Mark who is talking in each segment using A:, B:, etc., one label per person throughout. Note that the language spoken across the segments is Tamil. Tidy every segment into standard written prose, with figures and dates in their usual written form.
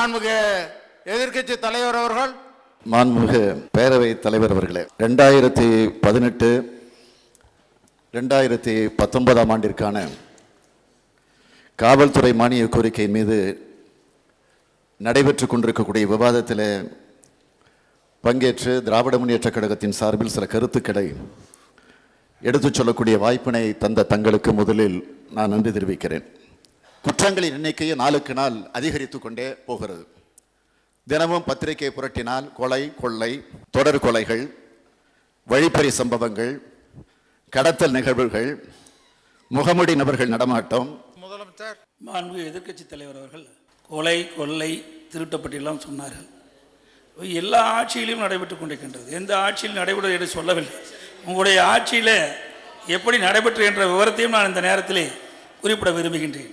A: மாண்புமிகு எதிர்க்கட்சி தலைவர் அவர்கள்.
B: மாண்புமிகு பேரவை தலைவர் அவர்களே, 2018-2019 ஆண்டிற்கான காவல்துறை மானிய கோரிக்கை மீது நடைபெற்று கொண்டிருக்கக்கூடிய விவாதத்தில் பங்கேற்று திராவிட முன்னேற்ற கழகத்தின் சார்பில் சில கருத்துக்களை எடுத்துச் சொல்லக்கூடிய வாய்ப்பினை தந்த தங்களுக்கு முதலில் நான் நன்றி தெரிவிக்கிறேன். குற்றங்களின் எண்ணிக்கையை நாளுக்கு நாள் அதிகரித்து கொண்டே போகிறது. தினமும் பத்திரிகை புரட்டினால் கொலை, கொள்ளை, தொடர் கொலைகள், வழிப்பறி சம்பவங்கள், கடத்தல் நிகழ்வுகள், முகமூடி நபர்கள் நடமாட்டம்.
A: முதலமைச்சர்
C: மாண்புமிகு எதிர்க்கட்சி தலைவர் அவர்கள் கொலை, கொள்ளை, திருட்டப்பட்டியெல்லாம் சொன்னார்கள். எல்லா ஆட்சியிலும் நடைபெற்று கொண்டிருக்கின்றது. எந்த ஆட்சியில் நடைபெறுவது என்று சொல்லவில்லை. உங்களுடைய ஆட்சியில் எப்படி நடைபெற்று என்ற விவரத்தையும் நான் இந்த நேரத்தில் குறிப்பிட விரும்புகின்றேன்.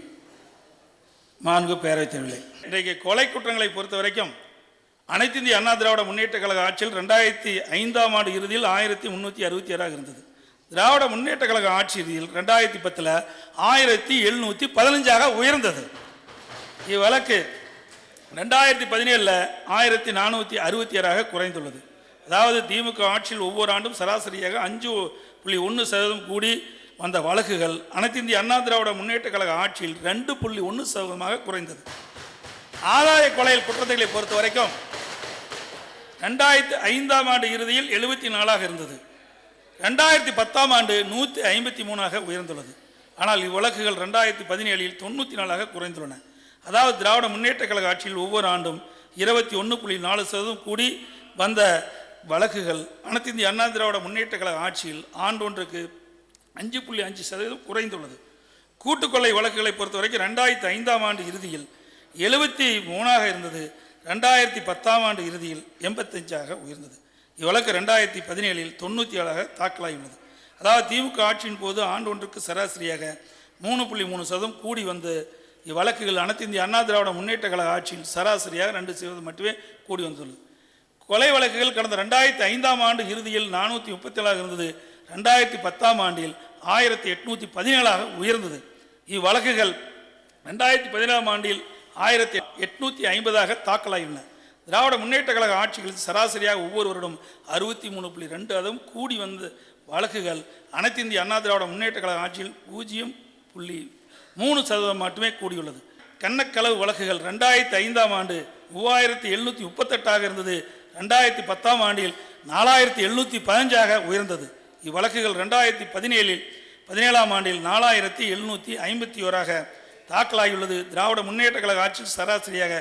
C: மாண்புமிகு பேரவைத் தலைவர்களே, இன்றைக்கு கொலை குற்றங்களை பொறுத்த வரைக்கும் அனைத்து இந்திய அண்ணா திராவிட முன்னேற்ற கழக ஆட்சியில் 2005ஆம் ஆண்டு இறுதியில் 1366 இருந்தது. திராவிட முன்னேற்ற கழக ஆட்சி இறுதியில் 2010 1715 உயர்ந்தது. இவ்வழக்கு 2017 1466 குறைந்துள்ளது. அதாவது திமுக ஆட்சியில் ஒவ்வொரு ஆண்டும் சராசரியாக 5.1% கூடி வந்த வழக்குகள் அனைத்து இந்திய அண்ணா திராவிட முன்னேற்ற கழக ஆட்சியில் 2.1% குறைந்தது. ஆதாய கொலையில் குற்றத்தை பொறுத்த வரைக்கும் 2005ஆம் ஆண்டு இறுதியில் 74 இருந்தது. 2010ஆம் ஆண்டு 153 உயர்ந்துள்ளது. ஆனால் இவ்வழக்குகள் 2017 94 குறைந்துள்ளன. அதாவது திராவிட முன்னேற்ற கழக ஆட்சியில் ஒவ்வொரு ஆண்டும் 21.4% கூடி வந்த வழக்குகள் அனைத்து இந்திய அண்ணா திராவிட முன்னேற்ற கழக ஆட்சியில் ஆண்டொன்றுக்கு 5.5% குறைந்துள்ளது. கூட்டுக்கொள்ளை வழக்குகளை பொறுத்த வரைக்கும் 2005ஆம் ஆண்டு இறுதியில் 73 இருந்தது. 2010ஆம் ஆண்டு இறுதியில் 85 உயர்ந்தது. இவ்வழக்கு 2017 97 தாக்கலாகியுள்ளது. அதாவது திமுக ஆட்சியின் போது ஆண்டு ஒன்றுக்கு சராசரியாக 3.3% கூடி வந்து இவ்வழக்குகள் அனைத்து இந்திய அண்ணா திராவிட முன்னேற்ற கழக ஆட்சியில் சராசரியாக 2% மட்டுமே கூடி வந்துள்ளது. கொலை வழக்குகள் கடந்த 2005ஆம் ஆண்டு இறுதியில் 437 இருந்தது. 2010ஆம் ஆண்டில் 1817 உயர்ந்தது. இவ்வழக்குகள் 2017ஆம் ஆண்டில் 1850 தாக்கலாகியுள்ளன. திராவிட முன்னேற்ற கழக ஆட்சிகளில் சராசரியாக ஒவ்வொரு வருடம் 63.2 கூடி வந்த வழக்குகள் அனைத்து இந்திய அண்ணா திராவிட முன்னேற்ற கழக ஆட்சியில் 0.3% மட்டுமே கூடியுள்ளது. கண்ணக்களவு வழக்குகள் 2005ஆம் ஆண்டு 3738 இருந்தது. 2010ஆம் ஆண்டில் 4715 உயர்ந்தது. இவ்வழக்குகள் 2017ஆம் ஆண்டில் 4751 தாக்கலாகியுள்ளது. திராவிட முன்னேற்ற கழக ஆட்சியில் சராசரியாக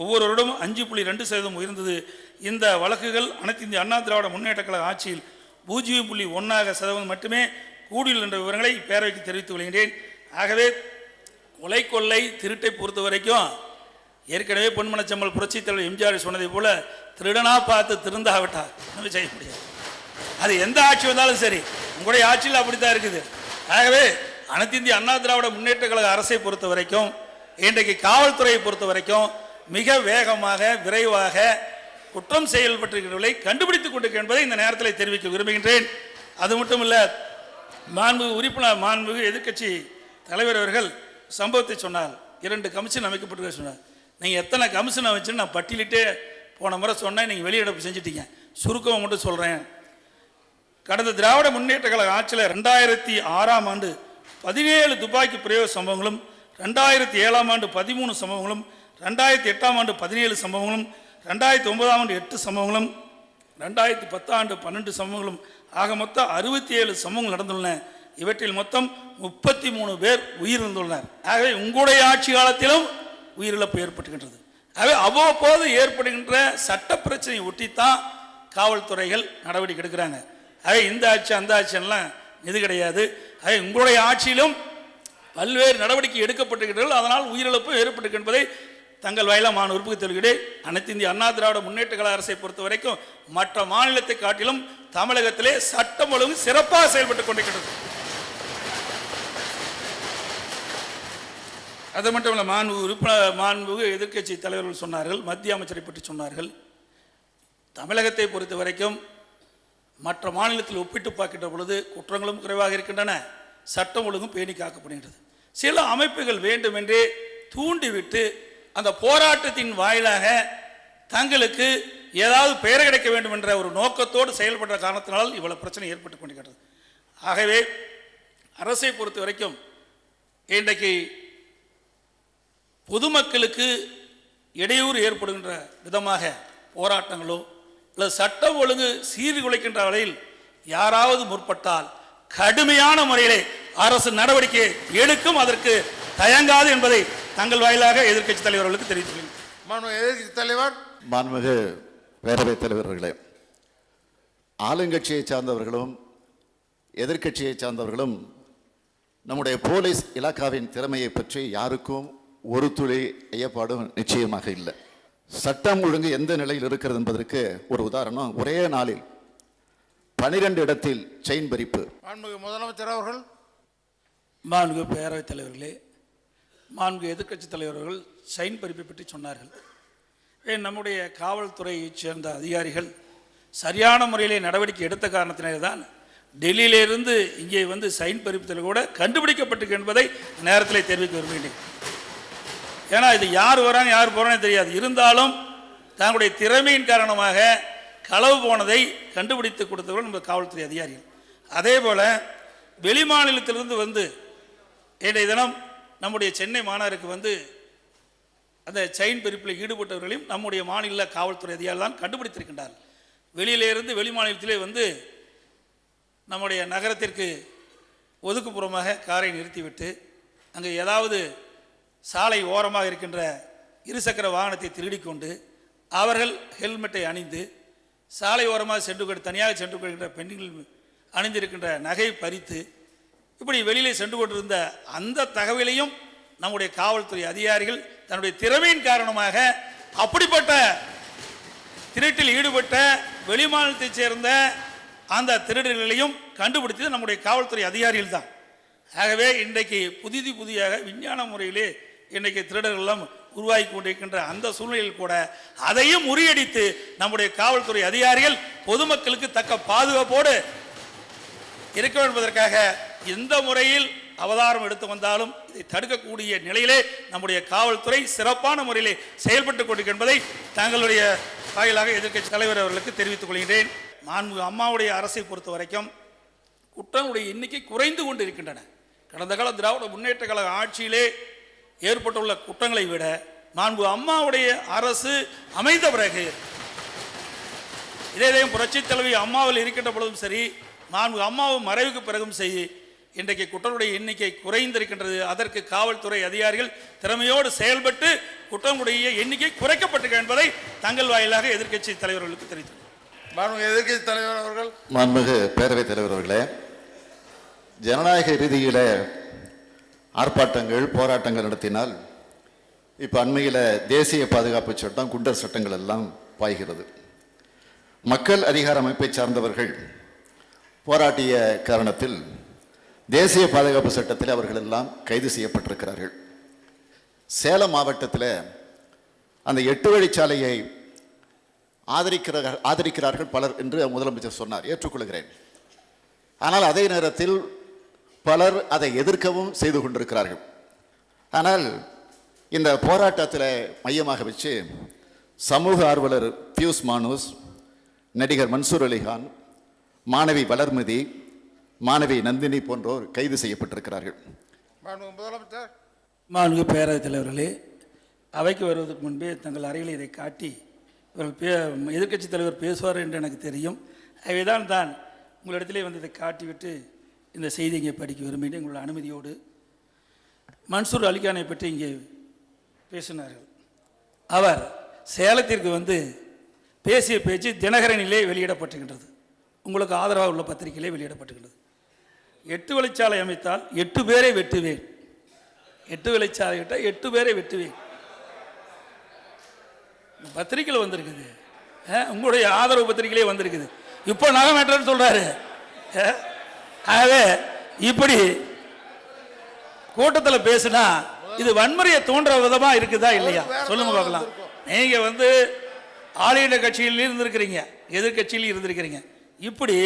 C: ஒவ்வொரு வருடமும் 5.2% உயர்ந்தது. இந்த வழக்குகள் அனைத்து இந்திய அண்ணா திராவிட முன்னேற்ற கழக ஆட்சியில் 0.1% மட்டுமே கூடியுள்ள என்ற விவரங்களை இப்பேரவைக்கு தெரிவித்துக் கொள்கின்றேன். ஆகவே கொலை, கொள்ளை, திருட்டை பொறுத்த வரைக்கும் ஏற்கனவே பொன்மனச்செம்மல் புரட்சித் தலைவர் எம்ஜிஆர் சொன்னதை போல திருடனா பார்த்து திருந்தாவிட்டார் ஒன்றும் செய்ய முடியாது. அது எந்த ஆட்சி வந்தாலும் சரி, உங்களுடைய ஆட்சியில் அப்படித்தான் இருக்குது. ஆகவே அனைத்து இந்திய அண்ணா திராவிட முன்னேற்ற கழக அரசை பொறுத்த வரைக்கும் இன்றைக்கு காவல்துறையை பொறுத்த வரைக்கும் மிக வேகமாக விரைவாக குற்றம் செயல்பட்டிருக்கிறவர்களை கண்டுபிடித்துக் கொண்டிருக்க என்பதை இந்த நேரத்தில் தெரிவிக்க விரும்புகின்றேன். அது மட்டும் இல்லை, மாண்புமிகு உறுப்பினர் மாண்புமிகு எதிர்க்கட்சி தலைவர் அவர்கள் சம்பவத்தை சொன்னார். 2 கமிஷன் அமைக்கப்பட்டிருக்க சொன்னார். நீங்கள் எத்தனை கமிஷன் அமைச்சுன்னு நான் பட்டியலிட்டே போன முறை சொன்னேன். நீங்கள் வெளியிடப்பு செஞ்சிட்டீங்க. சுருக்கமாக மட்டும் சொல்கிறேன். கடந்த திராவிட முன்னேற்ற கழக ஆட்சியில் 2006ஆம் ஆண்டு 17 துப்பாக்கி பிரயோக சம்பவங்களும், 2007ஆம் ஆண்டு 13 சம்பவங்களும், 2008ஆம் ஆண்டு 17 சம்பவங்களும், 2009ஆம் ஆண்டு 8 சம்பவங்களும், 2010ஆம் ஆண்டு 12 சம்பவங்களும் ஆக மொத்தம் 67 சம்பவங்கள் நடந்துள்ளன. இவற்றில் மொத்தம் 33 பேர் உயிரிழந்துள்ளனர். ஆகவே உங்களுடைய ஆட்சி காலத்திலும் உயிரிழப்பு ஏற்பட்டுகின்றது. ஆகவே அவ்வப்போது ஏற்படுகின்ற சட்ட பிரச்சனையை ஒட்டித்தான் காவல்துறைகள் நடவடிக்கை எடுக்கிறாங்க. ஆகவே இந்த ஆட்சி அந்த ஆட்சியெல்லாம் இது கிடையாது. ஆகவே உங்களுடைய ஆட்சியிலும் பல்வேறு நடவடிக்கை எடுக்கப்பட்டிருக்கிறது. அதனால் உயிரிழப்பு ஏற்பட்டு என்பதை தங்கள் வாயிலாக மாநில உறுப்புக்கு தெரிவிக்கிறேன். அனைத்து இந்திய அண்ணா திராவிட முன்னேற்ற கழக அரசை பொறுத்த வரைக்கும் மற்ற மாநிலத்தை காட்டிலும் தமிழகத்திலே சட்டம் ஒழுங்கு சிறப்பாக செயல்பட்டுக் கொண்டிருக்கிறது. அது மட்டும் இல்லை, மாண்புமிகு எதிர்க்கட்சி தலைவர்கள் சொன்னார்கள், மத்திய அமைச்சரை பற்றி சொன்னார்கள். தமிழகத்தை பொறுத்த வரைக்கும் மற்ற மாநிலத்தில் ஒப்பிட்டு பார்க்கின்ற பொழுது குற்றங்களும் குறைவாக இருக்கின்றன, சட்டம் ஒழுங்கும் பேணி காக்கப்படுகின்றது. சில அமைப்புகள் வேண்டுமென்றே தூண்டிவிட்டு அந்த போராட்டத்தின் வாயிலாக தங்களுக்கு ஏதாவது பெயர் கிடைக்க வேண்டும் என்ற ஒரு நோக்கத்தோடு செயல்படுற காரணத்தினால் இவ்வளவு பிரச்சனை ஏற்பட்டு கொண்டிருக்கிறது. ஆகவே அரசை பொறுத்த வரைக்கும் இன்றைக்கு பொதுமக்களுக்கு இடையூறு ஏற்படுகின்ற விதமாக போராட்டங்களோ அல்லது சட்டம் ஒழுங்கு சீர்குலைக்கின்ற வகையில் யாராவது முற்பட்டால் கடுமையான முறையிலே அரசு நடவடிக்கை எடுக்கும், அதற்கு தயங்காது என்பதை தங்கள் வாயிலாக எதிர்க்கட்சி தலைவர்களுக்கு தெரிவித்துள்ளேன்.
A: எதிர்க்கட்சி தலைவர்.
B: மாண்புமிகு பேரவைத் தலைவர்களே, ஆளுங்கட்சியை சார்ந்தவர்களும் எதிர்க்கட்சியை சார்ந்தவர்களும் நம்முடைய போலீஸ் இலாக்காவின் திறமையை பற்றி யாருக்கும் ஒரு துளி ஐயப்பாடும் நிச்சயமாக இல்லை. சட்டம் ஒழுங்கு எந்த நிலையில் இருக்கிறது என்பதற்கு ஒரு உதாரணம், ஒரே நாளில் 12 இடத்தில் செயின் பறிப்பு.
A: மாண்புமிகு முதலமைச்சர் அவர்கள்.
C: மாண்புமிகு பேரவைத் தலைவர்களே, மாண்புமிகு எதிர்க்கட்சி தலைவர்கள் செயின் பறிப்பை பற்றி சொன்னார்கள். நம்முடைய காவல்துறையைச் சேர்ந்த அதிகாரிகள் சரியான முறையிலே நடவடிக்கை எடுத்த காரணத்தினாலே தான் டெல்லியிலிருந்து இங்கே வந்து சைன் பறிப்பதில் கூட கண்டுபிடிக்கப்பட்டிருக்கு என்பதை நேரத்தில் தெரிவிக்க விரும்புகிறேன். ஏன்னா இது யார் வராங்க யார் போகிறான்னு தெரியாது. இருந்தாலும் தங்களுடைய திறமையின் காரணமாக களவு போனதை கண்டுபிடித்து கொடுத்தவர்கள் நம்ம காவல்துறை அதிகாரிகள். அதே போல் வெளி மாநிலத்திலிருந்து வந்து இன்றைய தினம் நம்முடைய சென்னை மாநகருக்கு வந்து அந்த செயின் பறிப்பில் ஈடுபட்டவர்களையும் நம்முடைய மாநில காவல்துறை அதிகாரிகள் தான் கண்டுபிடித்திருக்கின்றார்கள். வெளியிலிருந்து வெளி மாநிலத்திலே வந்து நம்முடைய நகரத்திற்கு ஒதுக்குப்புறமாக காரை நிறுத்திவிட்டு அங்கே ஏதாவது சாலை ஓரமாக இருக்கின்ற இருசக்கர வாகனத்தை திருடிக்கொண்டு அவர்கள் ஹெல்மெட்டை அணிந்து சாலை ஓரமாக சென்று தனியாக சென்று கொள்கின்ற பெண்கள் அணிந்திருக்கின்ற நகை பறித்து இப்படி வெளியிலே சென்று கொண்டிருந்த அந்த தகவலையும் நம்முடைய காவல்துறை அதிகாரிகள் தன்னுடைய திறமையின் காரணமாக அப்படிப்பட்ட திருட்டில் ஈடுபட்ட வெளிமாநிலத்தைச் சேர்ந்த அந்த திருடர்களையும் கண்டுபிடித்தது நம்முடைய காவல்துறை அதிகாரிகள் தான். ஆகவே இன்றைக்கு புதிதாக விஞ்ஞான முறையிலே இன்றைக்கு திருடர்களெல்லாம் உருவாகி கொண்டிருக்கின்ற அந்த சூழ்நிலையில் கூட அதையும் முறியடித்து நம்முடைய காவல்துறை அதிகாரிகள் பொதுமக்களுக்கு தக்க பாதுகாப்போடு இருக்க என்பதற்காக எந்த முறையில் அவதாரம் எடுத்து வந்தாலும் இதை தடுக்கக்கூடிய நிலையிலே நம்முடைய காவல்துறை சிறப்பான முறையிலே செயல்பட்டு கொண்டிருக்கிறது என்பதை தங்களுடைய வாயிலாக எதிர்க்கட்சி தலைவர் அவர்களுக்கு தெரிவித்துக் கொள்கிறேன். மாண்புமிகு அம்மாவுடைய அரசை பொறுத்த வரைக்கும் குற்றங்களுடைய எண்ணிக்கை குறைந்து கொண்டு இருக்கின்றன. கடந்த கால திராவிட முன்னேற்ற கழக ஆட்சியிலே ஏற்பட்டுள்ள குற்றங்களை விட மாண்புமிகு அம்மாவுடைய அரசு அமைந்த பிறகு இதே புரட்சி தலைவி அம்மாவில் இருக்கின்ற பொழுதும் சரி, மாண்புமிகு அம்மாவும் மறைவுக்கு பிறகும் சரி, இன்றைக்கு குற்றங்களுடைய எண்ணிக்கை குறைந்திருக்கின்றது. அதற்கு காவல்துறை அதிகாரிகள் திறமையோடு செயல்பட்டு குற்றங்களுடைய எண்ணிக்கை குறைக்கப்பட்டிருக்கிறது என்பதை தங்கள் வாயிலாக எதிர்க்கட்சி தலைவர்களுக்கு தெரிவித்தார்.
A: எதிர்க்கட்சி தலைவர் அவர்கள்.
B: மாண்புமிகு பேரவைத் தலைவர் அவர்களே, ஜனநாயக ரீதியில ஆர்ப்பாட்டங்கள் போராட்டங்கள் நடத்தினால் இப்போ அண்மையில் தேசிய பாதுகாப்பு சட்டம் குண்டர் சட்டங்கள் எல்லாம் பாய்கிறது. மக்கள் அதிகார அமைப்பை சார்ந்தவர்கள் போராட்டிய காரணத்தில் தேசிய பாதுகாப்பு சட்டத்தில் அவர்கள் எல்லாம் கைது செய்யப்பட்டிருக்கிறார்கள். சேலம் மாவட்டத்தில் அந்த 8 வழிச்சாலையை ஆதரிக்கிறார்கள் பலர் என்று முதலமைச்சர் சொன்னார், ஏற்றுக்கொள்கிறேன். ஆனால் அதே நேரத்தில் பலர் அதை எதிர்க்கவும் செய்து கொண்டிருக்கிறார்கள். ஆனால் இந்த போராட்டத்தில் மையமாக வச்சு சமூக ஆர்வலர் பியூஸ் மானூஸ், நடிகர் மன்சூர் அலிகான், மாணவி வளர்மதி, மாணவி நந்தினி போன்றோர் கைது செய்யப்பட்டிருக்கிறார்கள்.
A: முதலமைச்சர்.
C: மாண்புமிகு பேரவைத் தலைவர்களே, அவைக்கு வருவதற்கு முன்பே தங்கள் அறையில் இதை காட்டி இவர்கள் எதிர்க்கட்சி தலைவர் பேசுவார் என்று எனக்கு தெரியும். அவைதான் தான் உங்களிடத்திலே வந்து இதை காட்டிவிட்டு இந்த செய்தி இங்கே படிக்க விரும்பினேன் உங்களோட அனுமதியோடு. மன்சூர் அலிகானை பற்றி இங்கே பேசினார்கள். அவர் சேலத்திற்கு வந்து பேசிய பேச்சு தினகரனிலே வெளியிடப்பட்டுகின்றது, உங்களுக்கு ஆதரவாக உள்ள பத்திரிகையிலே வெளியிடப்பட்டுகின்றது. 8 வழிச்சாலை அமைத்தால் 8 பேரை வெட்டுவேன், 8 வழிச்சாலை விட்டால் 8 பேரை வெட்டுவேன். பத்திரிகையில் வந்திருக்குது, உங்களுடைய ஆதரவு பத்திரிகையிலே வந்திருக்குது. இப்போ நகம் வெட்டுறேன்னு சொல்றாரு. ஆகவே இப்படி கூட்டத்தில் பேசுனா இது வன்முறையை தோன்ற விதமா இருக்குதா இல்லையா சொல்லுங்க பார்க்கலாம். நீங்க வந்து ஆளுநர் கட்சியில் இருந்திருக்கிறீங்க, எதிர்கட்சியில் இருந்திருக்கிறீங்க. இப்படி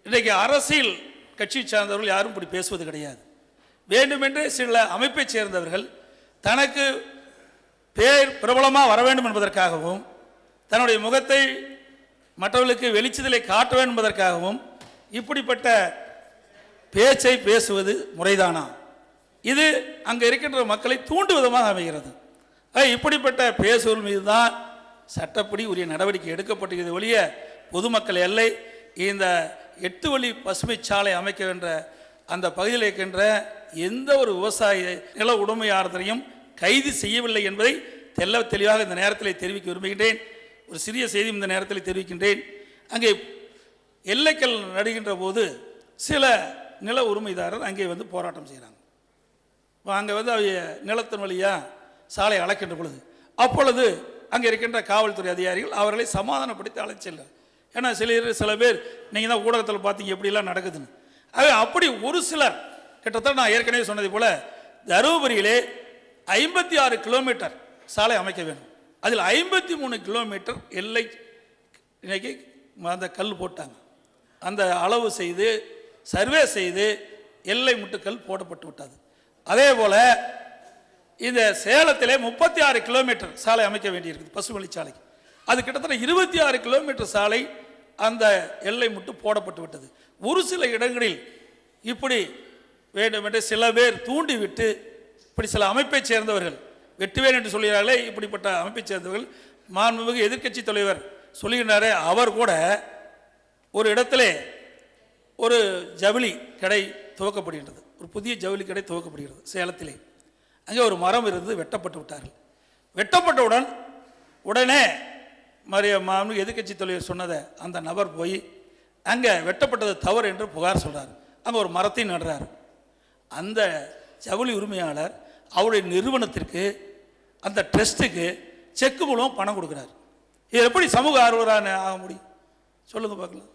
C: இன்றைக்கு அரசியல் கட்சி சார்ந்தவர்கள் யாரும் இப்படி பேசுவது கிடையாது. வேண்டுமென்றே சில அமைப்பை சேர்ந்தவர்கள் தனக்கு பேர் பிரபலமாக வர வேண்டும் என்பதற்காகவும் தன்னுடைய முகத்தை மற்றவர்களுக்கு வெளிச்சத்திலே காட்ட வேண்டும் என்பதற்காகவும் இப்படிப்பட்ட பேச்சை பேசுவது முறைதானா? இது அங்கே இருக்கின்ற மக்களை தூண்டும் விதமாக அமைகிறது. இப்படிப்பட்ட பேசுவதன் மீது தான் சட்டப்படி உரிய நடவடிக்கை எடுக்கப்பட்டிருக்கிறது ஒழிய பொதுமக்கள் எல்லை இந்த 8 வழி பசுமை சாலை அமைக்க என்ற அந்த பகுதியில் இருக்கின்ற எந்த ஒரு விவசாய நில உடைமையாளரையும் கைது செய்யவில்லை என்பதை தெளிவாக இந்த நேரத்தில் தெரிவிக்க விரும்புகின்றேன். ஒரு சிறிய செய்தி இந்த நேரத்தில் தெரிவிக்கின்றேன். அங்கே எல்லைக்கல் நடுகின்ற போது சில நில உரிமைதாரர் அங்கே வந்து போராட்டம் செய்கிறாங்க. அங்கே வந்து அவங்க நிலத்தின் வழியாக சாலை அளக்கின்ற பொழுது அப்பொழுது அங்கே இருக்கின்ற காவல்துறை அதிகாரிகள் அவர்களை சமாதானப்படுத்தி அழைச்சில்லை. ஏன்னா சில பேர் நீங்கள் தான் ஊடகத்தில் பார்த்தீங்க எப்படிலாம் நடக்குதுன்னு. அப்படி ஒரு சிலர் கிட்டத்தட்ட நான் ஏற்கனவே சொன்னதை போல தருமபுரியிலே 56 கிலோமீட்டர் சாலை அமைக்க வேண்டும். அதில் 53 கிலோமீட்டர் எல்லை இன்னைக்கு அந்த கல் போட்டாங்க. அந்த அளவு செய்து சர்வே செய்து எல்லை முட்டுக்கல் போடப்பட்டு விட்டது. அதே போல் இந்த சேலத்திலே 36 கிலோமீட்டர் சாலை அமைக்க வேண்டியிருக்குது பசுவழி சாலை. அது கிட்டத்தட்ட 26 கிலோமீட்டர் சாலை அந்த எல்லை முட்டு போடப்பட்டு விட்டது. ஒரு சில இடங்களில் இப்படி வேண்டுமென்று சில பேர் தூண்டிவிட்டு இப்படி சில அமைப்பை சேர்ந்தவர்கள் வெட்டுவேன் என்று சொல்கிறார்களே, இப்படிப்பட்ட அமைப்பை சேர்ந்தவர்கள் மாண்புமிகு எதிர்க்கட்சி தலைவர் சொல்லுகின்றாரே, அவர் கூட ஒரு இடத்திலே ஒரு ஜவுளி கடை துவக்கப்படுகின்றது. ஒரு புதிய ஜவுளி கடை துவக்கப்படுகிறது சேலத்திலே. அங்கே ஒரு மரம் இருந்து வெட்டப்பட்டு விட்டார்கள். வெட்டப்பட்டவுடன் உடனே மாண்புமிகு எதிர்க்கட்சி தலைவர் சொன்னதை அந்த நபர் போய் அங்கே வெட்டப்பட்டது தவறு என்று புகார் சொல்கிறார். அங்கே ஒரு மரத்தை நடுறார். அந்த ஜவுளி உரிமையாளர் அவருடைய நிறுவனத்திற்கு அந்த ட்ரஸ்ட்டுக்கு செக்கு மூலம் பணம் கொடுக்குறார். இது எப்படி சமூக ஆர்வலராக ஆக முடியும் சொல்லுங்க பார்க்கலாம்.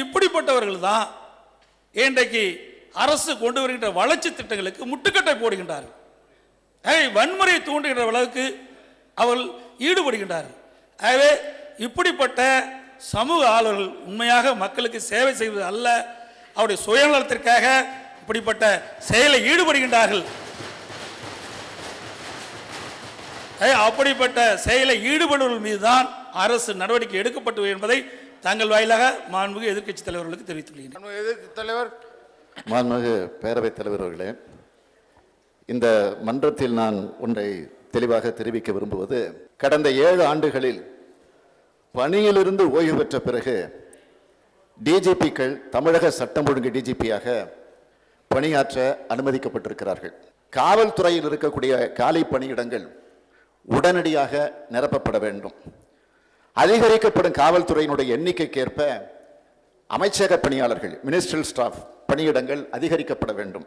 C: இப்படிப்பட்டவர்கள் தான் இன்றைக்கு அரசு கொண்டு வருகின்ற வளர்ச்சி திட்டங்களுக்கு முட்டுக்கட்டை போடுகின்றார்கள். வன்முறையை தூண்டுகின்ற அளவுக்கு அவர்கள் ஈடுபடுகின்றார்கள். ஆகவே இப்படிப்பட்ட சமூக ஆர்வலர்கள் உண்மையாக மக்களுக்கு சேவை செய்வது அல்ல, அவருடைய சுயநலத்திற்காக இப்படிப்பட்ட செயலை ஈடுபடுகின்றார்கள். அப்படிப்பட்ட செயலை ஈடுபடுவர்கள் மீதுதான் அரசு நடவடிக்கை எடுக்கப்பட்டு என்பதை தங்கள் வாயிலாக மாண்புமிகு எதிர்க்கட்சி தலைவர்களுக்கு தெரிவித்துள்ளேன்.
A: எதிர்க்கட்சி தலைவர்.
B: மாண்புமிகு பேரவைத் தலைவர் அவர்களே, இந்த மன்றத்தில் நான் ஒன்றை தெளிவாக தெரிவிக்க விரும்புவது, கடந்த 7 ஆண்டுகளில் பணியிலிருந்து ஓய்வு பெற்ற பிறகு டிஜிபிக்கள் தமிழக சட்டம் ஒழுங்கு டிஜிபியாக பணியாற்ற அனுமதிக்கப்பட்டிருக்கிறார்கள். காவல்துறையில் இருக்கக்கூடிய காலி பணியிடங்கள் உடனடியாக நிரப்பப்பட வேண்டும். அதிகரிக்கப்படும் காவல்துறையினுடைய எண்ணிக்கைக்கேற்ப அமைச்சக பணியாளர்கள் மினிஸ்ட்ரியல் ஸ்டாஃப் பணியிடங்கள் அதிகரிக்கப்பட வேண்டும்.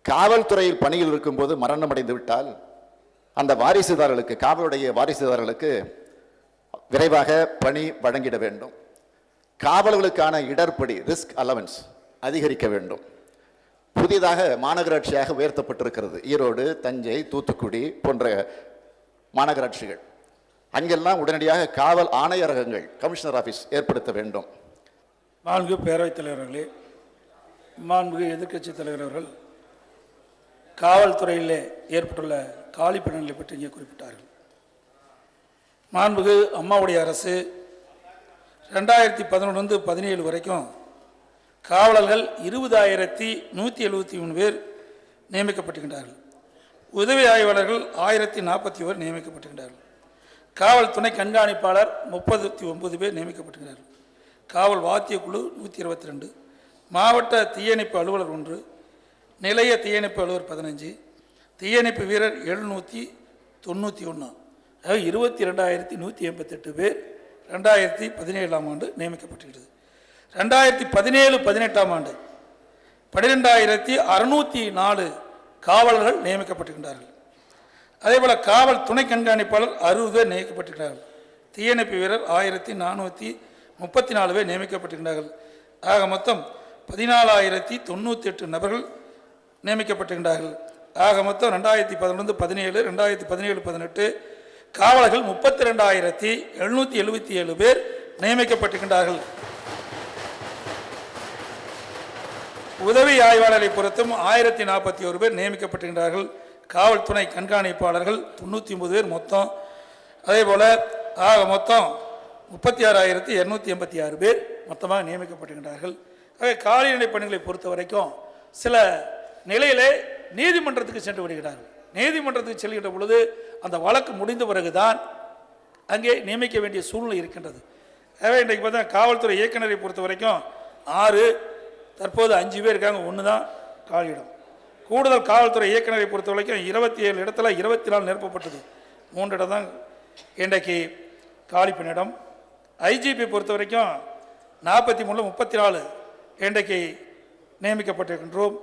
B: காவல்துறையில் பணியில் இருக்கும்போது மரணம் அடைந்து விட்டால் அந்த வாரிசுதாரர்களுக்கு, காவலுடைய வாரிசுதாரர்களுக்கு விரைவாக பணி வழங்கிட வேண்டும். காவலர்களுக்கான இடர்படி ரிஸ்க் அலவன்ஸ் அதிகரிக்க வேண்டும். புதிதாக மாநகராட்சியாக உயர்த்தப்பட்டிருக்கிறது ஈரோடு, தஞ்சை, தூத்துக்குடி போன்ற மாநகராட்சிகள். அங்கெல்லாம் உடனடியாக காவல் ஆணையரகங்கள், கமிஷனர் ஆஃபீஸ் ஏற்படுத்த வேண்டும்.
C: மாண்புமிகு பேரவைத் தலைவர்களே, மாண்புமிகு எதிர்க்கட்சி தலைவர்கள் காவல்துறையிலே ஏற்பட்டுள்ள காலி பணிகளை பற்றி இங்கே குறிப்பிட்டார்கள். மாண்புமிகு அம்மாவுடைய அரசு 2011-17 வரைக்கும் காவலர்கள் 20,173 பேர் நியமிக்கப்பட்டுகின்றார்கள். உதவி ஆய்வாளர்கள் 1041 நியமிக்கப்பட்டுகின்றார்கள். காவல் துணை கண்காணிப்பாளர் 39 பேர் நியமிக்கப்பட்டுகிறார்கள். காவல் வாத்திய குழு 122, மாவட்ட தீயணைப்பு அலுவலர் 1, நிலைய தீயணைப்பு அலுவலர் 15, தீயணைப்பு வீரர் 791, 22,188 பேர் 2017ஆம் ஆண்டு நியமிக்கப்பட்டுள்ளது. 2017-18ஆம் ஆண்டு 12,604 காவலர்கள் நியமிக்கப்பட்டுகின்றார்கள். அதேபோல் காவல் துணை கண்காணிப்பாளர் 60 பேர் நியமிக்கப்பட்டிருக்கிறார்கள். தீயணைப்பு வீரர் 1,434 பேர் நியமிக்கப்பட்டிருக்கிறார்கள். ஆக மொத்தம் 14,098 நபர்கள் நியமிக்கப்பட்டிருக்கிறார்கள். ஆக மொத்தம் 2011-17, 2017-18 காவலர்கள் 32,777 பேர் நியமிக்கப்பட்டிருக்கிறார்கள். உதவி ஆய்வாளரை பொறுத்தும் 1041 பேர் நியமிக்கப்பட்டிருக்கிறார்கள். காவல் துணை கண்காணிப்பாளர்கள் 99 பேர் மொத்தம். அதே போல் மொத்தம் 36,286 பேர் மொத்தமாக நியமிக்கப்பட்டிருக்கிறார்கள். ஆகவே காலிநிலை பணிகளை பொறுத்த வரைக்கும் சில நிலையிலே நீதிமன்றத்துக்கு சென்று விடுகிறார்கள். நீதிமன்றத்துக்கு செல்கின்ற பொழுது அந்த வழக்கு முடிந்த பிறகுதான் அங்கே நியமிக்க வேண்டிய சூழ்நிலை இருக்கின்றது. ஆகவே இன்றைக்கு பார்த்தா காவல்துறை இயக்குநரை பொறுத்த வரைக்கும் 6, தற்போது 5 பேர் இருக்காங்க, 1 தான் காலியிடம். கூடுதல் காவல்துறை இயக்குநரை பொறுத்த வரைக்கும் 27 இடத்துல 24 நிரப்பப்பட்டது, 3 இடம் தான் இன்றைக்கு காலி பணியிடம். ஐஜிபி பொறுத்த வரைக்கும் 43 34 இன்றைக்கு நியமிக்கப்பட்டிருக்கின்றோம்.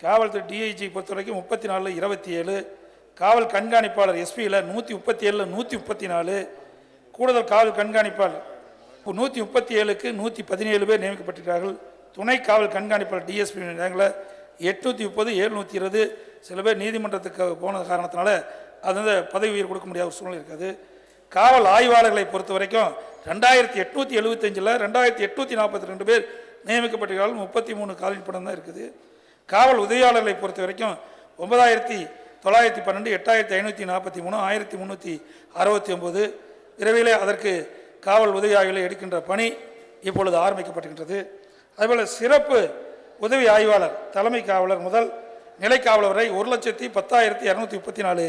C: காவல்துறை டிஐஜி பொறுத்த வரைக்கும் 34 27, காவல் கண்காணிப்பாளர் எஸ்பியில் 137 134, கூடுதல் காவல் கண்காணிப்பாளர் 137க்கு 117 பேர் நியமிக்கப்பட்டிருக்கிறார்கள். துணை காவல் கண்காணிப்பாளர் டிஎஸ்பி இடங்களில் 830 720. சில பேர் நீதிமன்றத்துக்கு போன காரணத்தினால அது வந்து பதவி உயர் கொடுக்க முடியாத சூழ்நிலை இருக்காது. காவல் ஆய்வாளர்களை பொறுத்த வரைக்கும் 2875ல் 2842 பேர் நியமிக்கப்பட்டிருக்கிறார்கள். 33 காலி படம் தான் இருக்குது. காவல் உதவியாளர்களை பொறுத்த வரைக்கும் 9912, 8543, 1369. விரைவிலே அதற்கு காவல் உதவி ஆய்வுகளை எடுக்கின்ற பணி இப்பொழுது ஆரம்பிக்கப்பட்டிருக்கின்றது. அதேபோல் சிறப்பு உதவி ஆய்வாளர் தலைமை காவலர் முதல் நிலை காவலர் வரை 1,10,234,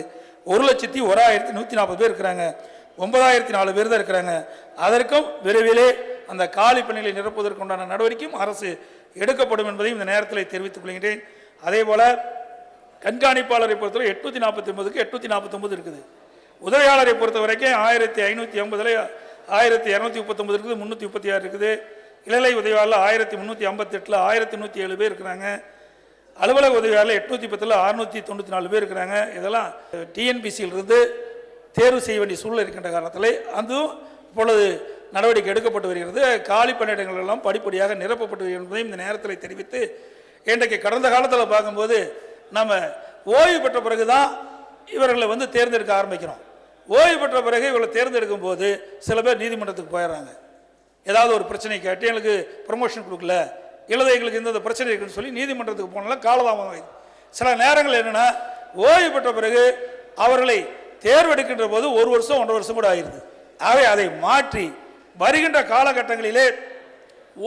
C: 1,01,140 பேர் இருக்கிறாங்க. 9,004 பேர் தான் இருக்கிறாங்க. அதற்கும் விரைவிலே அந்த காலி பணிகளை நிரப்புவதற்குண்டான நடவடிக்கையும் அரசு எடுக்கப்படும் என்பதையும் இந்த நேரத்தில் தெரிவித்துக் கொள்கின்றேன். அதே போல கண்காணிப்பாளரை பொறுத்தவரை 849க்கு 849 இருக்குது. உதவியாளரை பொறுத்த வரைக்கும் 1550, 1239 இருக்குது, 336 இருக்குது. இளநிலை உதவியாளர் 1358, 1107 பேர் இருக்கிறாங்க. அலுவலக உதவியாளர் 810, 694 பேர் இருக்கிறாங்க. இதெல்லாம் டிஎன்பிசியிலிருந்து தேர்வு செய்ய வேண்டிய சூழ்நிலை இருக்கின்ற காரணத்தில் அதுவும் இப்பொழுது நடவடிக்கை எடுக்கப்பட்டு வருகிறது. காலி பணியிடங்கள் எல்லாம் படிப்படியாக நிரப்பப்பட்டு வருகிறது என்பதையும் இந்த நேரத்தில் தெரிவித்து, இன்றைக்கு கடந்த காலத்தில் பார்க்கும்போது நம்ம ஓய்வு பெற்ற பிறகு தான் இவர்களை வந்து தேர்ந்தெடுக்க ஆரம்பிக்கிறோம். ஓய்வு பெற்ற பிறகு இவர்களை தேர்ந்தெடுக்கும் போது சில பேர் நீதிமன்றத்துக்கு போயிடுறாங்க. ஏதாவது ஒரு பிரச்சனை கேட்டு எங்களுக்கு ப்ரமோஷன் கொடுக்கல, இல்லை எங்களுக்கு இந்த பிரச்சனை இருக்குன்னு சொல்லி நீதிமன்றத்துக்கு போனாலும் காலதாமதம் ஆகுது. சில நேரங்கள் என்னென்னா ஓய்வு பெற்ற பிறகு அவர்களை தேர்வெடுக்கின்ற போது 1 வருஷம் 1.5 வருஷம் கூட ஆகிடுது. ஆகவே அதை மாற்றி வருகின்ற காலகட்டங்களிலே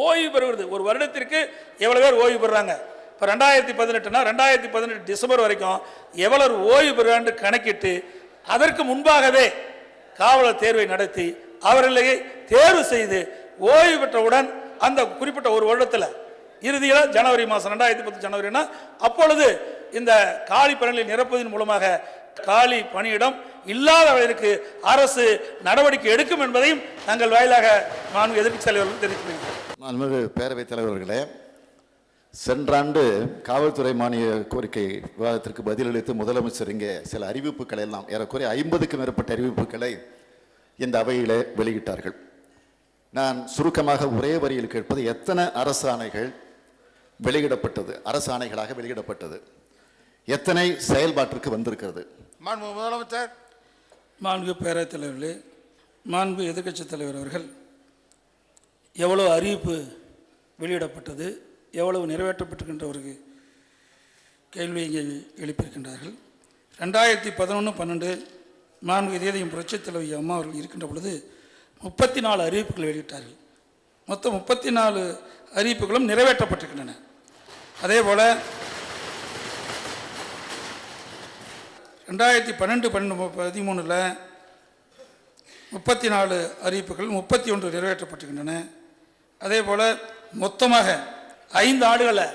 C: ஓய்வு பெறுவது, ஒரு வருடத்திற்கு எவ்வளோ பேர் ஓய்வு பெறுறாங்க. இப்போ 2018னா 2018 டிசம்பர் வரைக்கும் எவ்வளவு ஓய்வு பெறுவான்னு கணக்கிட்டு அதற்கு முன்பாகவே காவலர் தேர்வை நடத்தி அவர்களை தேர்வு செய்து ஓய்வு பெற்றவுடன் அந்த குறிப்பிட்ட ஒரு வருடத்தில் இறுதியில் ஜனவரி மாதம் 2010 ஜனவரினா அப்பொழுது இந்த காலி பணிகளை நிரப்புவதன் மூலமாக காலி பணியிடம் இல்லாதவர்களுக்கு அரசு நடவடிக்கை எடுக்கும் என்பதையும் நாங்கள் வாயிலாக நான் எதிர்க்கட்சி தலைவர்கள் தெரிவித்துள்ளேன்.
B: பேரவைத் தலைவர்களே, சென்ற ஆண்டு காவல்துறை மானிய கோரிக்கை விவாதத்திற்கு பதிலளித்து முதலமைச்சர் இங்கே சில அறிவிப்புகளை எல்லாம் ஏறக்குறைய 50க்கும் மேற்பட்ட அறிவிப்புகளை இந்த அவையிலே வெளியிட்டார்கள். நான் சுருக்கமாக ஒரே வரியில் கேட்பது, எத்தனை அரசாணைகள் வெளியிடப்பட்டது, அரசாணைகளாக வெளியிடப்பட்டது, எத்தனை செயல்பாட்டிற்கு வந்திருக்கிறது?
A: மாண்பு முதலமைச்சர்.
C: மாண்பு பேரவைத் தலைவர்களே, மாண்பு எதிர்க்கட்சி தலைவர் அவர்கள் எவ்வளோ அறிவிப்பு வெளியிடப்பட்டது, எவ்வளவு நிறைவேற்றப்பட்டிருக்கின்ற ஒரு கேள்வியை இங்கே எழுப்பியிருக்கின்றார்கள். 2011-12 மாண்பு இதயம் புரட்சித் தலைவி அம்மா அவர்கள் இருக்கின்ற பொழுது 34 அறிவிப்புகள் வெளியிட்டார்கள். மொத்தம் 34 அறிவிப்புகளும் நிறைவேற்றப்பட்டிருக்கின்றன. அதே போல் 2012-13 34 அறிவிப்புகள் 31 நிறைவேற்றப்பட்டிருக்கின்றன. அதே போல் மொத்தமாக 5 ஆண்டுகளில்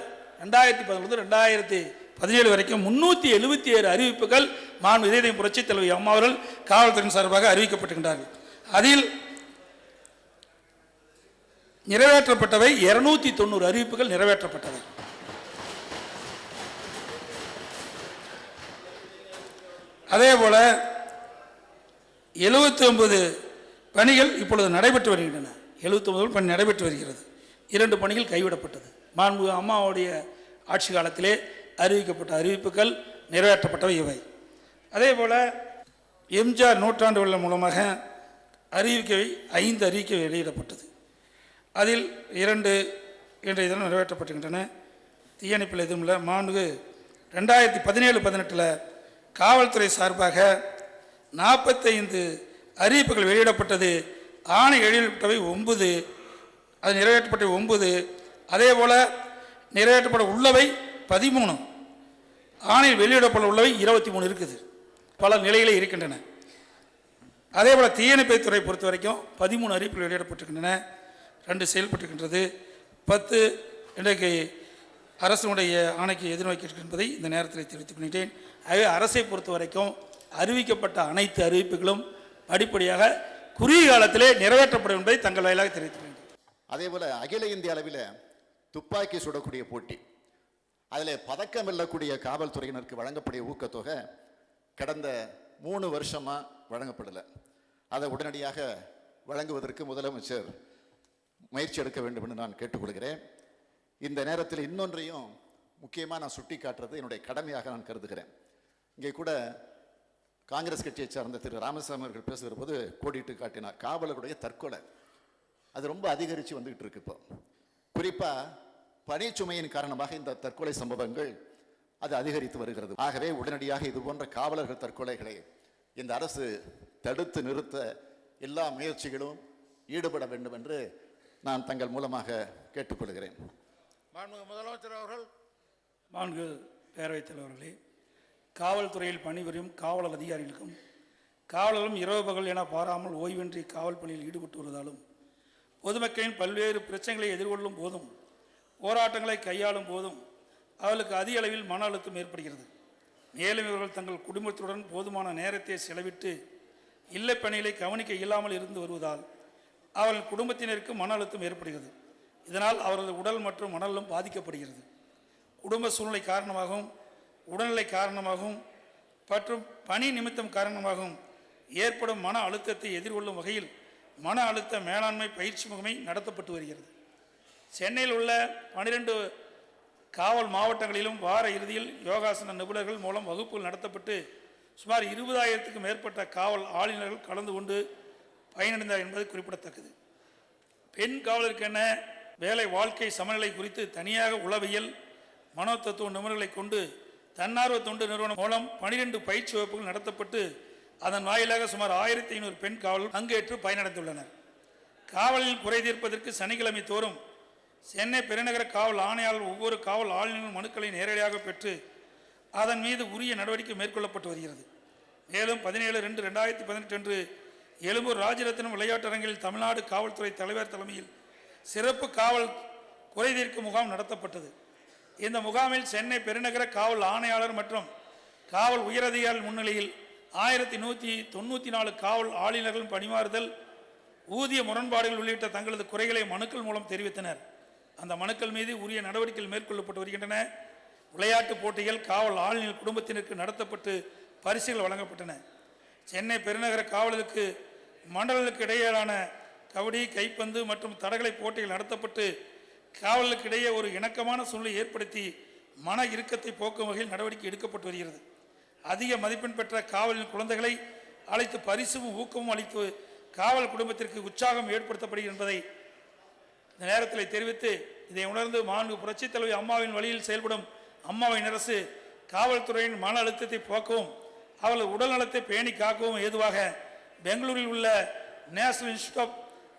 C: 2011-2017 வரைக்கும் 377 அறிவிப்புகள் மாண்பு இதயம் புரட்சித் தலைவி அம்மா அவர்கள் காவல்துறையின் சார்பாக அறிவிக்கப்பட்டிருக்கின்றார்கள். அதில் நிறைவேற்றப்பட்டவை 290 அறிவிப்புகள் நிறைவேற்றப்பட்டவை. அதே போல 79 பணிகள் இப்பொழுது நடைபெற்று வருகின்றன. 79 பணி நடைபெற்று வருகிறது. 2 பணிகள் கைவிடப்பட்டது. மாண்பு அம்மாவுடைய ஆட்சி காலத்திலே அறிவிக்கப்பட்ட அறிவிப்புகள் நிறைவேற்றப்பட்டவை இவை. அதே போல எம்ஜிஆர் நூற்றாண்டு விழா மூலமாக 5 அறிவிக்கை வெளியிடப்பட்டது. அதில் 2 இன்றைய தினம் நிறைவேற்றப்பட்டுகின்றன. தீயணைப்பில் எதுவும் இல்லை. மாண்பு 2017-18 காவல்துறை சார்பாக 45 அறிவிப்புகள் வெளியிடப்பட்டது. ஆணை வெளியிடப்பட்டவை 9, அது நிறைவேற்றப்பட்ட 9, அதே போல் நிறைவேற்றப்பட உள்ளவை 13, ஆணையில் வெளியிடப்பட உள்ளவை 23 இருக்குது. பல நிலைகளே இருக்கின்றன. அதே போல் தீயணைப்புத்துறை பொறுத்த வரைக்கும் 13 அறிவிப்புகள் வெளியிடப்பட்டிருக்கின்றன, 2 செயல்பட்டிருக்கின்றது, 10 இன்றைக்கு அரசனுடைய ஆணைக்கு எதிர்நோக்கி என்பதை இந்த நேரத்தில் தெரிவித்துக் கொள்கிறேன். ஆகவே அரசை பொறுத்த வரைக்கும் அறிவிக்கப்பட்ட அனைத்து அறிவிப்புகளும் அடிப்படையாக குறுகிய காலத்திலே நிறைவேற்றப்படும் என்பதை தங்கள் வாயிலாக தெரிவித்துக் கொள்கிறேன்.
B: அதே போல அகில இந்திய அளவில் துப்பாக்கி சுடக்கூடிய போட்டி, அதில் பதக்கம் வெல்லக்கூடிய காவல்துறையினருக்கு வழங்கக்கூடிய ஊக்கத்தொகை கடந்த 3 வருஷமாக வழங்கப்படலை. அதை உடனடியாக வழங்குவதற்கு முதலமைச்சர் முயற்சி எடுக்க வேண்டும் என்று நான் கேட்டுக்கொள்கிறேன். இந்த நேரத்தில் இன்னொன்றையும் முக்கியமாக நான் சுட்டி காட்டுறது என்னுடைய கடமையாக நான் கருதுகிறேன். இங்கே கூட காங்கிரஸ் கட்சியை சார்ந்த திரு ராமசாமி அவர்கள் பேசுகிற போது கோடிட்டு காட்டினார், காவலருடைய தற்கொலை அது ரொம்ப அதிகரித்து வந்துகிட்டு இருக்கு. இப்போ குறிப்பாக பணிச்சுமையின் காரணமாக இந்த தற்கொலை சம்பவங்கள் அது அதிகரித்து வருகிறது. ஆகவே உடனடியாக இது போன்ற காவலர்கள் தற்கொலைகளை இந்த அரசு தடுத்து நிறுத்த எல்லா முயற்சிகளும் ஈடுபட வேண்டும் என்று நான் தங்கள் மூலமாக கேட்டுக்கொள்கிறேன்.
A: முதலமைச்சர் அவர்கள்.
C: மாண்பு பேரவைத் தலைவர்களே, காவல்துறையில் பணிபுரியும் காவலர் அதிகாரிகளுக்கும் காவலர்களும் இரவு பகல் என பாராமல் ஓய்வின்றி காவல் பணியில் ஈடுபட்டு வருவதாலும் பொதுமக்களின் பல்வேறு பிரச்சனைகளை எதிர்கொள்ளும் போதும் போராட்டங்களை கையாளும் போதும் அவர்களுக்கு அதிக அளவில் மன அழுத்தம் ஏற்படுகிறது. மேலும் இவர்கள் தங்கள் குடும்பத்துடன் போதுமான நேரத்தை செலவிட்டு இல்லை பணிகளை கவனிக்க இயலாமல் இருந்து வருவதால் அவர்கள் குடும்பத்தினருக்கு மன அழுத்தம் ஏற்படுகிறது. இதனால் அவரது உடல் மற்றும் மனநலம் பாதிக்கப்படுகிறது. குடும்ப சூழ்நிலை காரணமாகவும் உடல்நிலை காரணமாகவும் மற்றும் பணி நிமித்தம் காரணமாகவும் ஏற்படும் மன அழுத்தத்தை எதிர்கொள்ளும் வகையில் மன அழுத்த மேலாண்மை பயிற்சி முகாமை நடத்தப்பட்டு வருகிறது. சென்னையில் உள்ள 12 காவல் மாவட்டங்களிலும் வார இறுதியில் யோகாசன நிபுணர்கள் மூலம் வகுப்புகள் நடத்தப்பட்டு சுமார் 20,000க்கும் மேற்பட்ட காவல் ஆளுநர்கள் கலந்து கொண்டு பயனடைந்தார் என்பது குறிப்பிடத்தக்கது. பெண் காவலருக்கென வேலை வாழ்க்கை சமநிலை குறித்து தனியாக உளவியல் மனோதத்துவ நிபுணர்களை கொண்டு தன்னார்வ தொண்டு நிறுவனம் மூலம் 12 பயிற்சி வகுப்புகள் நடத்தப்பட்டு அதன் வாயிலாக சுமார் 1500 பெண் காவலர்கள் பங்கேற்று பயனடைந்துள்ளனர். காவலில் குறை தீர்ப்பதற்கு சனிக்கிழமை தோறும் சென்னை பெருநகர காவல் ஆணையாளர் ஒவ்வொரு காவல் ஆளுநர் மனுக்களை நேரடியாக பெற்று அதன் மீது உரிய நடவடிக்கை மேற்கொள்ளப்பட்டு வருகிறது. மேலும் 17/2/2018 அன்று எழும்பூர் ராஜரத்னம் விளையாட்டரங்கில் தமிழ்நாடு காவல்துறை தலைவர் தலைமையில் சிறப்பு காவல் குறை தீர்க்கும் முகாம் நடத்தப்பட்டது. இந்த முகாமில் சென்னை பெருநகர காவல் ஆணையாளர் மற்றும் காவல் உயரதிகாரிகள் முன்னிலையில் 1194 காவல் ஆளுநர்கள் பணிமாறுதல், ஊதிய முரண்பாடுகள் உள்ளிட்ட தங்களது குறைகளை மனுக்கள் மூலம் தெரிவித்தனர். அந்த மனுக்கள் மீது உரிய நடவடிக்கைகள் மேற்கொள்ளப்பட்டு வருகின்றன. விளையாட்டு போட்டிகள் காவல் ஆளுநர் குடும்பத்தினருக்கு நடத்தப்பட்டு பரிசுகள் வழங்கப்பட்டன. சென்னை பெருநகர காவலருக்கு மண்டலங்களுக்கு இடையிலான கபடி, கைப்பந்து மற்றும் தடகள போட்டிகள் நடத்தப்பட்டு காவலருக்கு இடையே ஒரு இணக்கமான சூழ்நிலை ஏற்படுத்தி மன இறுக்கத்தை போக்கும் வகையில் நடவடிக்கை எடுக்கப்பட்டு வருகிறது. அதிக மதிப்பெண் பெற்ற காவலின் குழந்தைகளை அழைத்து பரிசும் ஊக்கமும் அளித்து காவல் குடும்பத்திற்கு உற்சாகம் ஏற்படுத்தப்படுகிறது என்பதை இந்த நேரத்தில் தெரிவித்து, இதை உணர்ந்து மாண்பு புரட்சித் தலைவி அம்மாவின் வழியில் செயல்படும் அம்மாவின் அரசு காவல்துறையின் மன அழுத்தத்தை போக்கவும் அவர்கள் உடல் நலத்தை பேணி காக்கவும் ஏதுவாக பெங்களூரில் உள்ள National Institute of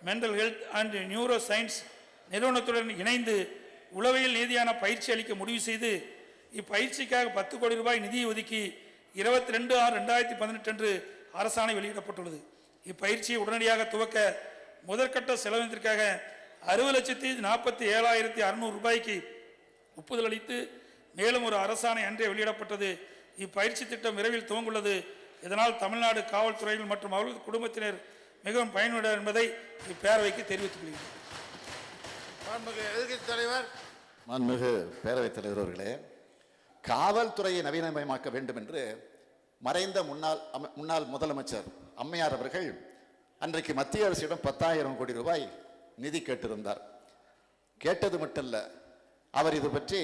C: Mental Health and Neuro Science நிறுவனத்துடன் இணைந்து உளவியல் நீதியான பயிற்சி அளிக்க முடிவு செய்து இப்பயிற்சிக்காக 10 கோடி ரூபாய் நிதியை ஒதுக்கி 22/6/2018 அன்று அரசாணை வெளியிடப்பட்டுள்ளது. இப்பயிற்சியை உடனடியாக துவக்க முதற்கட்ட செலவினத்திற்காக 60,47,600 ரூபாய்க்கு ஒப்புதல் அளித்து மேலும் ஒரு அரசாணை அன்றே வெளியிடப்பட்டது. இப்பயிற்சி திட்டம் விரைவில் துவங்குள்ளது. இதனால் தமிழ்நாடு காவல்துறையில் மற்றும் அவர்களது குடும்பத்தினர் மிகவும் பயனுள்ள என்பதை இப்பேரவைக்கு தெரிவித்துக் கொள்கிறேன்.
A: எதிர்க்கட்சி தலைவர்.
B: மாண்புமிகு பேரவைத் தலைவர் அவர்களே, காவல்துறையை நவீனமயமாக்க வேண்டும் என்று மறைந்த முன்னாள் முதலமைச்சர் அம்மையார் அவர்கள் அன்றைக்கு மத்திய அரசிடம் 10,000 கோடி ரூபாய் நிதி கேட்டிருந்தார். கேட்டது மட்டுமல்ல, அவர் இது பற்றி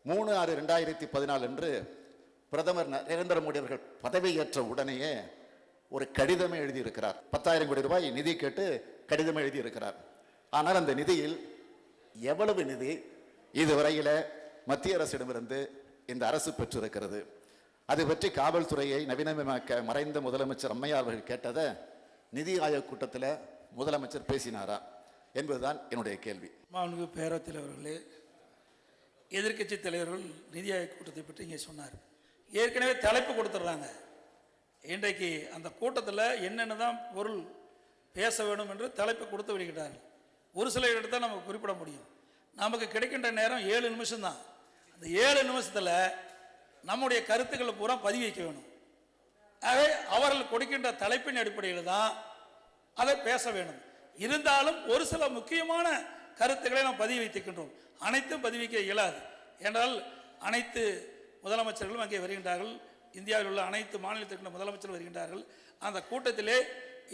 B: 3/6/2014 அன்று பிரதமர் நரேந்திர மோடி அவர்கள் பதவியேற்ற உடனேயே ஒரு கடிதமே எழுதியிருக்கிறார். 10,000 கோடி ரூபாய் நிதி கேட்டு கடிதமே எழுதியிருக்கிறார். ஆனால் அந்த நிதியில் எவ்வளவு நிதி இதுவரையில் மத்திய அரசிடமிருந்து இந்த அரசு பெற்றிருக்கிறது, அது பற்றி காவல்துறையை நவீனமயமாக்க மறைந்த முதலமைச்சர் அம்மையார் அவர்கள் கேட்டதை நிதி ஆயோக் கூட்டத்தில் முதலமைச்சர் பேசினாரா என்பதுதான் என்னுடைய கேள்வி.
C: மாண்புமிகு பேரவைத் தலைவர்களே, எதிர்க்கட்சி தலைவர்கள் நிதி ஆயோக் கூட்டத்தை பற்றி இங்கே சொன்னார். ஏற்கனவே தலைப்பு கொடுத்துட்றாங்க. இன்றைக்கு அந்த கூட்டத்தில் என்னென்ன தான் பொருள் பேச வேண்டும் என்று தலைப்பு கொடுத்து விடுகிறார்கள். ஒரு சில இடத்தை நம்ம குறிப்பிட முடியும். நமக்கு கிடைக்கின்ற நேரம் 7 நிமிஷம் தான். அந்த 7 நிமிஷத்தில் நம்முடைய கருத்துக்களை பூரா பதிவு வைக்க வேணும். ஆகவே அவர்கள் கொடுக்கின்ற தலைப்பின் அடிப்படையில் தான் அதை பேச வேண்டும். இருந்தாலும் ஒரு சில முக்கியமான கருத்துக்களை நாம் பதிவு வைத்திருக்கின்றோம். அனைத்தும் பதிவிக்க இயலாது. என்றால் அனைத்து முதலமைச்சர்களும் அங்கே வருகின்றார்கள். இந்தியாவில் உள்ள அனைத்து மாநிலத்திற்கு முதலமைச்சர்கள் வருகின்றார்கள். அந்த கூட்டத்திலே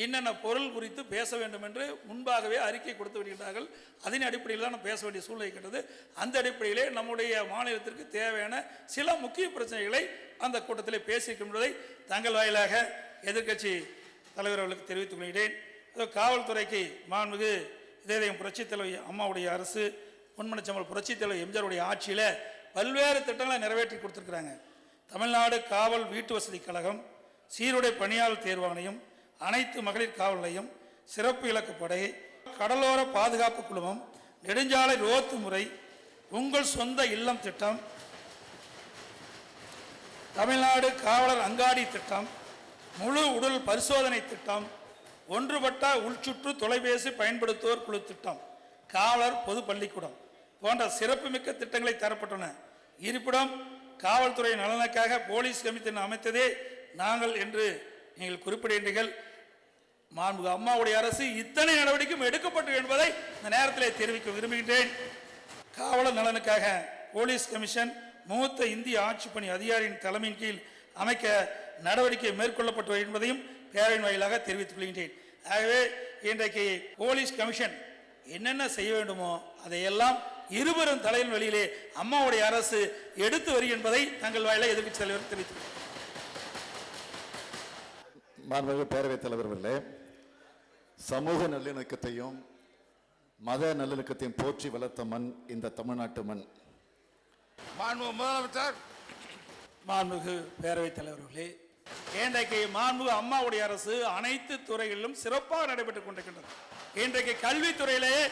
C: என்னென்ன பொருள் குறித்து பேச வேண்டும் என்று முன்பாகவே அறிக்கை கொடுத்து வருகின்றார்கள். அதன் அடிப்படையில் தான் நம்ம பேச வேண்டிய சூழ்நிலை இருக்கின்றது. அந்த அடிப்படையிலே நம்முடைய மாநிலத்திற்கு தேவையான சில முக்கிய பிரச்சனைகளை அந்த கூட்டத்திலே பேசியிருக்கின்றதை தங்கள் வாயிலாக எதிர்க்கட்சி தலைவர் அவர்களுக்கு தெரிவித்துக் கொள்கிறேன். காவல்துறைக்கு மாண்புமிகு இதயம் புரட்சித் தலைவர் அம்மாவுடைய அரசு, பொன்மனச்சம்பல் புரட்சித் தலைவர் எம்ஜிஆருடைய ஆட்சியில் பல்வேறு திட்டங்களை நிறைவேற்றி கொடுத்துருக்குறாங்க. தமிழ்நாடு காவல் வீட்டு வசதி கழகம், சீருடை பணியாளர் தேர்வாணையம், அனைத்து மகளிர் காவல் நிலையம், சிறப்பு இலக்கு படை, கடலோர பாதுகாப்பு குழுமம், நெடுஞ்சாலை ரோத்து முறை, உங்கள் சொந்த இல்லம் திட்டம், தமிழ்நாடு காவலர் அங்காடி திட்டம், முழு உடல் பரிசோதனை திட்டம், ஒன்றுபட்ட உள்சுற்று தொலைபேசி பயன்படுத்துவோர் குழு திட்டம், காவலர் பொது பள்ளிக்கூடம் போன்ற சிறப்புமிக்க திட்டங்களை தரப்பட்டன. இருப்பிடம் காவல்துறை நலனுக்காக போலீஸ் கமிஷன் அமைத்ததே நாங்கள் என்று நீங்கள் குறிப்பிடுகின்றீர்கள். மாண்புமிகு அம்மாவுடைய அரசு இத்தனை நடவடிக்கையும் எடுக்கப்பட்டு என்பதை இந்த நேரத்தில் தெரிவிக்க விரும்புகின்றேன். காவலர் நலனுக்காக போலீஸ் கமிஷன் மூத்த இந்திய ஆட்சி பணி அதிகாரியின் தலைமையின் கீழ் அமைக்க நடவடிக்கை மேற்கொள்ளப்பட்டு என்பதையும் பேரவையின் வாயிலாக தெரிவித்துக் கொள்கின்றேன். ஆகவே இன்றைக்கு போலீஸ் கமிஷன் என்னென்ன செய்ய வேண்டுமோ அதையெல்லாம் இருவரும் தலையின் வழியிலே அம்மாவுடைய அரசு எடுத்து வரும் என்பதை தங்கள் வாயிலாக எதிர்க்கட்சி தலைவர் தெரிவித்துள்ளார்.
B: மாண்புமிகு பேரவைத் தலைவர்களே, சமூக நல்லிணக்கத்தையும் மத நல்லிணக்கத்தையும் போற்றி வளர்த்த மண் இந்த தமிழ்நாட்டு மண்.
A: மாண்புமிகு முதலமைச்சர்.
C: மாண்புமிகு பேரவைத் தலைவர்களே, இன்றைக்கு மாண்புமிகு அம்மாவுடைய அரசு அனைத்து துறைகளிலும் சிறப்பாக நடைபெற்றுக் கொண்டிருக்கின்றது. இன்றைக்கு கல்வித்துறையிலேயே,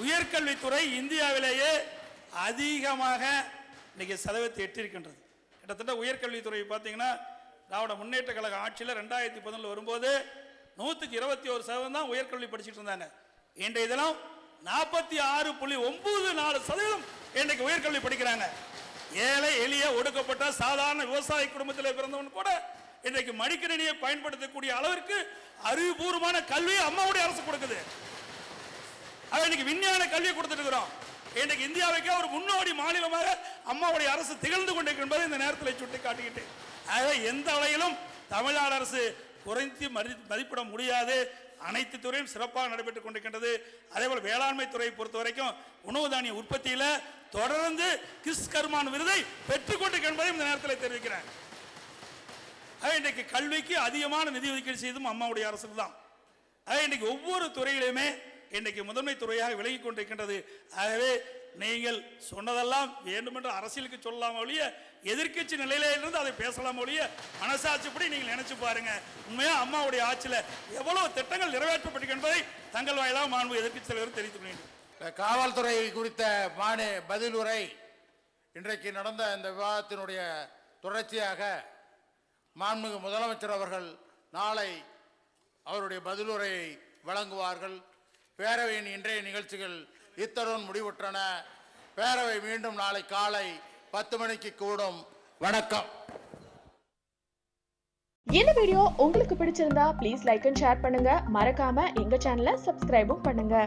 C: உயர்கல்வித்துறை இந்தியாவிலேயே அதிகமாக இன்னைக்கு சதவீதத்தை எட்டிருக்கின்றது. கிட்டத்தட்ட உயர்கல்வித்துறை பார்த்தீங்கன்னா திராவிட முன்னேற்ற கழக ஆட்சியில் 2011 வரும்போது 121% தான் உயர்கல்வி படிச்சுட்டு இருந்தாங்க. இன்றைய தினம் 46.94% இன்றைக்கு உயர்கல்வி படிக்கிறாங்க. ஏழை எளிய ஒடுக்கப்பட்ட சாதாரண விவசாய குடும்பத்தில் பிறந்தவன் கூட இன்றைக்கு மடிக்கணினியை பயன்படுத்தக்கூடிய அளவிற்கு அறிவுபூர்வமான கல்வியை அம்மாவுடைய அரசு கொடுக்குது. இன்னைக்கு விஞ்ஞான கல்வியை கொடுத்துட்டு இருக்கிறோம். இன்றைக்கு இந்தியாவுக்கே ஒரு முன்னோடி மாநிலமாக அம்மாவுடைய அரசு திகழ்ந்து கொண்டிருக்கின்றது இந்த நேரத்தில் சுட்டி காட்டிக்கிட்டு. ஆகவே எந்த வகையிலும் தமிழ்நாடு அரசு குறைந்து மதிப்பிட முடியாது. அனைத்து துறையும் சிறப்பாக நடைபெற்றுக் கொண்டிருக்கின்றது. அதேபோல் வேளாண்மை துறையை பொறுத்த வரைக்கும் உணவு தானிய உற்பத்தியில் தொடர்ந்து கிஸ்கர்மான் விருதை பெற்றுக் கொண்டிருக்கின்றதை இந்த நேரத்தில் தெரிவிக்கிறேன். இன்றைக்கு கல்விக்கு அதிகமான நிதி ஒதுக்கீடு செய்தும் அம்மாவுடைய அரசு தான். இன்றைக்கு ஒவ்வொரு துறையிலுமே இன்றைக்கு முதன்மை துறையாக விலகி கொண்டிருக்கின்றது. ஆகவே நீங்கள் சொன்னதெல்லாம் வேண்டுமென்று அரசியலுக்கு சொல்லலாம் ஒழிய, எதிர்க்கட்சி நிலையில இருந்து அதை பேசலாம் ஒழிய, மனசாட்சிப்படி நீங்கள் நினைச்சு பாருங்க, உண்மையா அம்மாவுடைய ஆட்சியில் எவ்வளவு திட்டங்கள் நிறைவேற்றப்பட்டு என்பதை தங்கள் வாயிலாக மாண்பு எதிர்க்கட்சி தலைவர் தெரிவித்துக் கொள்கிறேன்.
A: காவல்துறை குறித்த பதிலுரை இன்றைக்கு நடந்த இந்த விவாதத்தினுடைய தொடர்ச்சியாக மாண்புமிகு முதலமைச்சர் அவர்கள் நாளை அவருடைய பதிலுரையை வழங்குவார்கள். பேரவையின் இன்றைய நிகழ்ச்சிகள் இத்தருடன் முடிவுற்றன. பேரவை மீண்டும் நாளை காலை 10 மணிக்கு கூடும். வணக்கம்.
D: இந்த வீடியோ உங்களுக்கு பிடிச்சிருந்தா ப்ளீஸ் லைக் அண்ட் ஷேர் பண்ணுங்க. மறக்காம எங்க சேனலை சப்ஸ்கிரைபும் பண்ணுங்க.